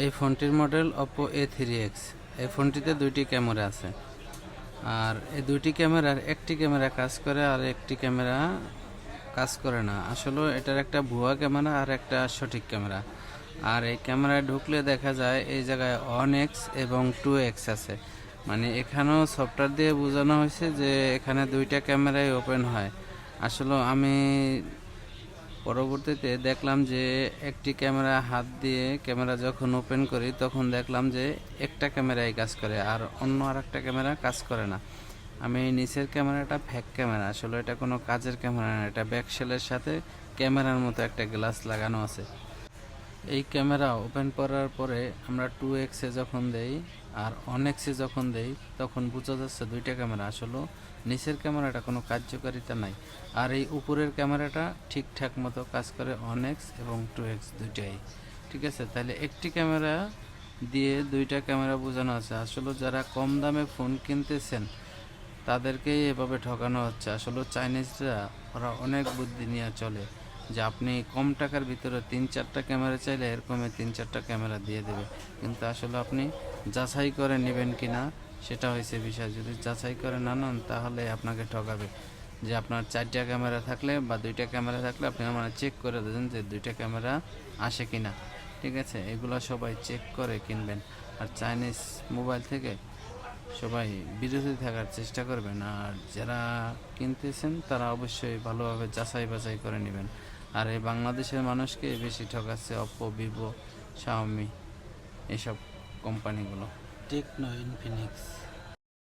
এই ফোনটির model Oppo A3X। এই ফোনটিতে দুইটি ক্যামেরা আছে, আর এই দুইটি ক্যামেরার একটি ক্যামেরা কাজ করে আর একটি ক্যামেরা কাজ করে না। আসলে এটার একটা ভুয়া ক্যামেরা আর একটা সঠিক ক্যামেরা। আর এই ক্যামেরায় ঢুকলে দেখা যায় এই জায়গায় 1x এবং 2x আছে, মানে এখানেও সফটওয়্যার দিয়ে বোঝানো হয়েছে যে এখানে দুইটা ক্যামেরাই ওপেন হয়। আসলে আমি পরবর্তীতে দেখলাম যে একটি ক্যামেরা হাত দিয়ে ক্যামেরা যখন ওপেন করি তখন দেখলাম যে একটা ক্যামেরাই কাজ করে আর অন্য আরেকটা ক্যামেরা কাজ করে না। আমি নিচের ক্যামেরাটা ফ্যাক ক্যামেরা, আসলে এটা কোনো কাজের ক্যামেরা না, এটা ব্যাকশেলের সাথে ক্যামেরার মতো একটা গ্লাস লাগানো আছে। এই ক্যামেরা ওপেন করার পরে আমরা 2x-এ যখন দেই আর 1x-এ যখন দেই তখন বোঝা যাচ্ছে দুইটা ক্যামেরা। আসলে নিচের ক্যামেরাটা কোনো কার্যকারিতা নাই, আর এই উপরের ক্যামেরাটা ঠিকঠাক মতো কাজ করে 1x এবং 2x দুইটাই। ঠিক আছে, তাহলে একটি ক্যামেরা দিয়ে দুইটা ক্যামেরা বোঝানো আছে। আসলে যারা কম দামে ফোন কিনতেছেন তাদেরকেই এভাবে ঠকানো হচ্ছে। আসলে চাইনিজরা ওরা অনেক বুদ্ধি নিয়ে চলে, যে আপনি কম টাকার ভিতরে 3-4টা ক্যামেরা চাইলে এরকমই 3-4টা ক্যামেরা দিয়ে দেবে, কিন্তু আসলে আপনি যাচাই করে নেবেন কি না সেটা হয়েছে বিষয়। যদি যাচাই করে না নেন তাহলে আপনাকে ঠকাবে, যে আপনার 4টা ক্যামেরা থাকলে বা 2টা ক্যামেরা থাকলে আপনি মানে চেক করে দেবেন যে 2টা ক্যামেরা আসে কি না। ঠিক আছে, এগুলো সবাই চেক করে কিনবেন। আর চাইনিজ মোবাইল থেকে সবাই বিরত থাকার চেষ্টা করবেন, আর যারা কিনতেছেন তারা অবশ্যই ভালোভাবে যাচাই বাছাই করে নেবেন। আর এই বাংলাদেশের মানুষকে বেশি ঠকাচ্ছে অপ্পো, ভিভো, শাওমি, এসব কোম্পানিগুলো। Tecno, Infinix.